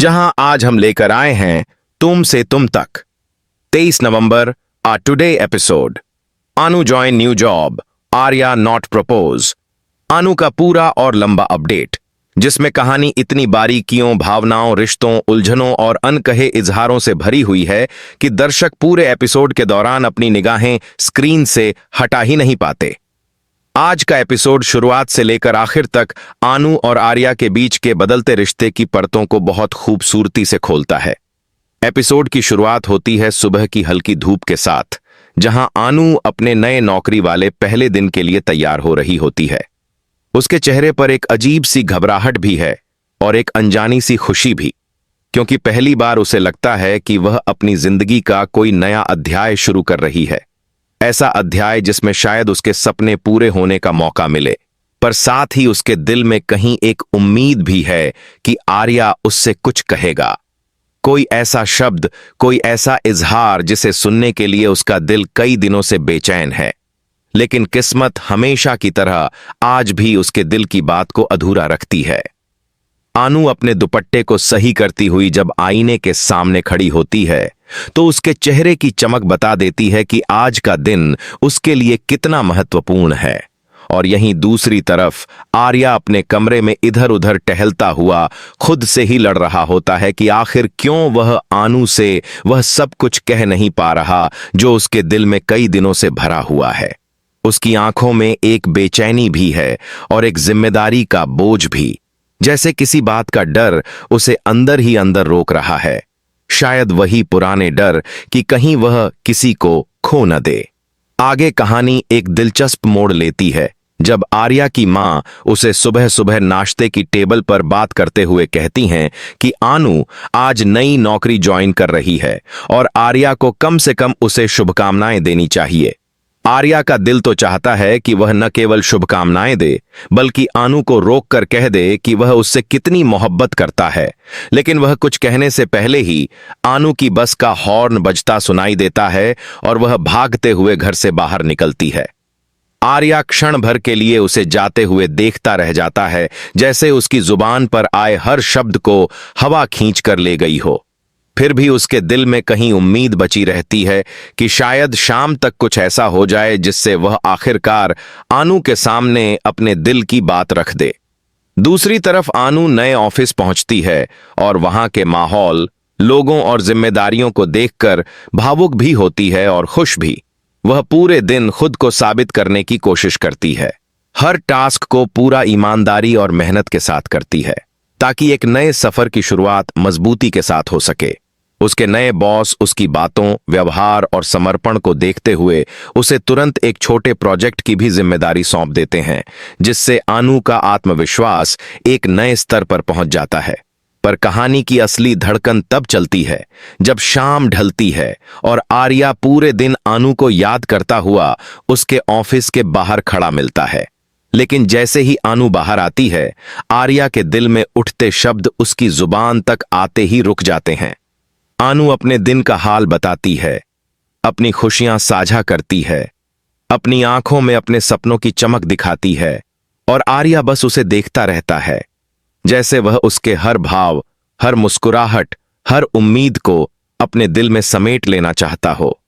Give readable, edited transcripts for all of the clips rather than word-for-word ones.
जहां आज हम लेकर आए हैं तुम से तुम तक 23 नवंबर आ today episode. Anu join new job, Arya not propose. Anu का पूरा और लंबा अपडेट, जिसमें कहानी इतनी बारीकियों, भावनाओं, रिश्तों, उलझनों और अनकहे इजहारों से भरी हुई है कि दर्शक पूरे एपिसोड के दौरान अपनी निगाहें स्क्रीन से हटा ही नहीं पाते। आज का एपिसोड शुरुआत से लेकर आखिर तक आनू और आर्या के बीच के बदलते रिश्ते की परतों को बहुत खूबसूरती से खोलता है। एपिसोड की शुरुआत होती है सुबह की हल्की धूप के साथ, जहां आनू अपने नए नौकरी वाले पहले दिन के लिए तैयार हो रही होती है। उसके चेहरे पर एक अजीब सी घबराहट भी है और एक अनजानी सी खुशी भी, क्योंकि पहली बार उसे लगता है कि वह अपनी जिंदगी का कोई नया अध्याय शुरू कर रही है। ऐसा अध्याय जिसमें शायद उसके सपने पूरे होने का मौका मिले, पर साथ ही उसके दिल में कहीं एक उम्मीद भी है कि आर्या उससे कुछ कहेगा। कोई ऐसा शब्द, कोई ऐसा इजहार जिसे सुनने के लिए उसका दिल कई दिनों से बेचैन है। लेकिन किस्मत हमेशा की तरह आज भी उसके दिल की बात को अधूरा रखती है। आनू अपने दुपट्टे को सही करती हुई जब आईने के सामने खड़ी होती है, तो उसके चेहरे की चमक बता देती है कि आज का दिन उसके लिए कितना महत्वपूर्ण है। और यहीं दूसरी तरफ आर्या अपने कमरे में इधर उधर टहलता हुआ खुद से ही लड़ रहा होता है कि आखिर क्यों वह आनू से वह सब कुछ कह नहीं पा रहा जो उसके दिल में कई दिनों से भरा हुआ है। उसकी आंखों में एक बेचैनी भी है और एक जिम्मेदारी का बोझ भी, जैसे किसी बात का डर उसे अंदर ही अंदर रोक रहा है। शायद वही पुराने डर कि कहीं वह किसी को खो न दे। आगे कहानी एक दिलचस्प मोड़ लेती है जब आर्या की मां उसे सुबह सुबह नाश्ते की टेबल पर बात करते हुए कहती हैं कि आनू आज नई नौकरी ज्वाइन कर रही है और आर्या को कम से कम उसे शुभकामनाएं देनी चाहिए। आर्या का दिल तो चाहता है कि वह न केवल शुभकामनाएं दे, बल्कि आनू को रोक कर कह दे कि वह उससे कितनी मोहब्बत करता है। लेकिन वह कुछ कहने से पहले ही आनू की बस का हॉर्न बजता सुनाई देता है और वह भागते हुए घर से बाहर निकलती है। आर्या क्षण भर के लिए उसे जाते हुए देखता रह जाता है, जैसे उसकी जुबान पर आए हर शब्द को हवा खींच कर ले गई हो। फिर भी उसके दिल में कहीं उम्मीद बची रहती है कि शायद शाम तक कुछ ऐसा हो जाए जिससे वह आखिरकार आनू के सामने अपने दिल की बात रख दे। दूसरी तरफ आनू नए ऑफिस पहुंचती है और वहां के माहौल, लोगों और जिम्मेदारियों को देखकर भावुक भी होती है और खुश भी। वह पूरे दिन खुद को साबित करने की कोशिश करती है। हर टास्क को पूरा ईमानदारी और मेहनत के साथ करती है, ताकि एक नए सफर की शुरुआत मजबूती के साथ हो सके। उसके नए बॉस उसकी बातों, व्यवहार और समर्पण को देखते हुए उसे तुरंत एक छोटे प्रोजेक्ट की भी जिम्मेदारी सौंप देते हैं, जिससे आनू का आत्मविश्वास एक नए स्तर पर पहुंच जाता है। पर कहानी की असली धड़कन तब चलती है जब शाम ढलती है और आर्या पूरे दिन आनू को याद करता हुआ उसके ऑफिस के बाहर खड़ा मिलता है। लेकिन जैसे ही आनू बाहर आती है, आर्या के दिल में उठते शब्द उसकी जुबान तक आते ही रुक जाते हैं। आनू अपने दिन का हाल बताती है, अपनी खुशियां साझा करती है, अपनी आंखों में अपने सपनों की चमक दिखाती है, और आर्या बस उसे देखता रहता है, जैसे वह उसके हर भाव, हर मुस्कुराहट, हर उम्मीद को अपने दिल में समेट लेना चाहता हो।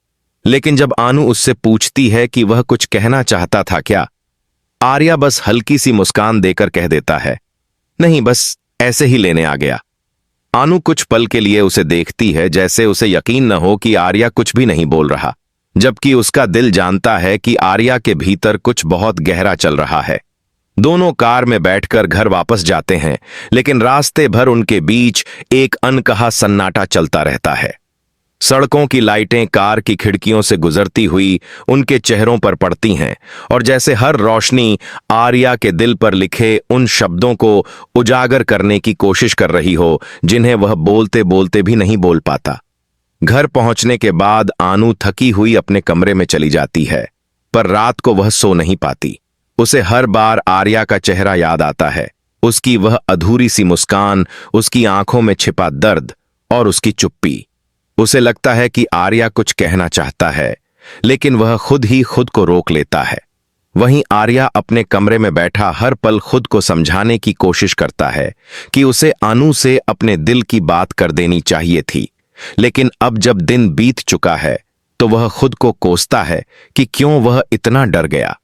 लेकिन जब आनू उससे पूछती है कि वह कुछ कहना चाहता था क्या, आर्या बस हल्की सी मुस्कान देकर कह देता है, नहीं, बस ऐसे ही लेने आ गया। आनू कुछ पल के लिए उसे देखती है, जैसे उसे यकीन न हो कि आर्या कुछ भी नहीं बोल रहा, जबकि उसका दिल जानता है कि आर्या के भीतर कुछ बहुत गहरा चल रहा है। दोनों कार में बैठकर घर वापस जाते हैं, लेकिन रास्ते भर उनके बीच एक अनकहा सन्नाटा चलता रहता है। सड़कों की लाइटें कार की खिड़कियों से गुजरती हुई उनके चेहरों पर पड़ती हैं, और जैसे हर रोशनी आर्या के दिल पर लिखे उन शब्दों को उजागर करने की कोशिश कर रही हो जिन्हें वह बोलते बोलते भी नहीं बोल पाता। घर पहुंचने के बाद आनू थकी हुई अपने कमरे में चली जाती है, पर रात को वह सो नहीं पाती। उसे हर बार आर्या का चेहरा याद आता है, उसकी वह अधूरी सी मुस्कान, उसकी आंखों में छिपा दर्द और उसकी चुप्पी। उसे लगता है कि आर्या कुछ कहना चाहता है, लेकिन वह खुद ही खुद को रोक लेता है। वहीं आर्या अपने कमरे में बैठा हर पल खुद को समझाने की कोशिश करता है कि उसे अनु से अपने दिल की बात कर देनी चाहिए थी, लेकिन अब जब दिन बीत चुका है तो वह खुद को कोसता है कि क्यों वह इतना डर गया।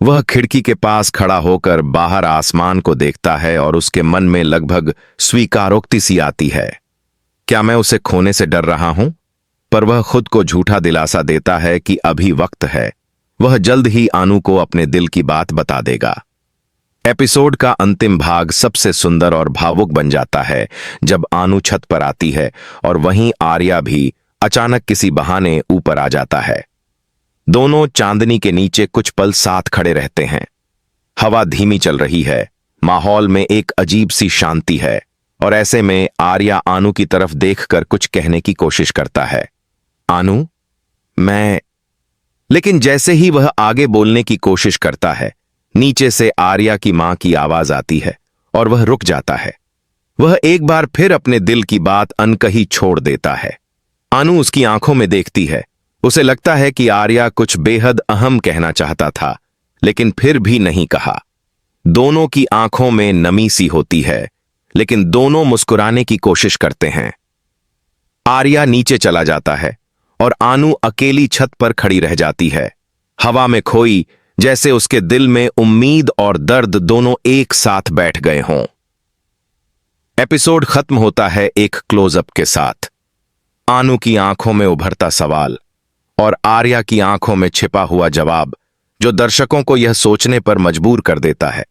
वह खिड़की के पास खड़ा होकर बाहर आसमान को देखता है और उसके मन में लगभग स्वीकारोक्ति सी आती है। क्या मैं उसे खोने से डर रहा हूं? पर वह खुद को झूठा दिलासा देता है कि अभी वक्त है, वह जल्द ही अनु को अपने दिल की बात बता देगा। एपिसोड का अंतिम भाग सबसे सुंदर और भावुक बन जाता है जब अनु छत पर आती है और वहीं आर्या भी अचानक किसी बहाने ऊपर आ जाता है। दोनों चांदनी के नीचे कुछ पल साथ खड़े रहते हैं। हवा धीमी चल रही है, माहौल में एक अजीब सी शांति है और ऐसे में आर्या अनु की तरफ देखकर कुछ कहने की कोशिश करता है। अनु, मैं... लेकिन जैसे ही वह आगे बोलने की कोशिश करता है, नीचे से आर्या की मां की आवाज आती है और वह रुक जाता है। वह एक बार फिर अपने दिल की बात अनकही छोड़ देता है। अनु उसकी आंखों में देखती है। उसे लगता है कि आर्या कुछ बेहद अहम कहना चाहता था, लेकिन फिर भी नहीं कहा। दोनों की आंखों में नमी सी होती है, लेकिन दोनों मुस्कुराने की कोशिश करते हैं। आर्या नीचे चला जाता है और अनु अकेली छत पर खड़ी रह जाती है, हवा में खोई, जैसे उसके दिल में उम्मीद और दर्द दोनों एक साथ बैठ गए हों। एपिसोड खत्म होता है एक क्लोजअप के साथ। अनु की आंखों में उभरता सवाल और आर्या की आंखों में छिपा हुआ जवाब, जो दर्शकों को यह सोचने पर मजबूर कर देता है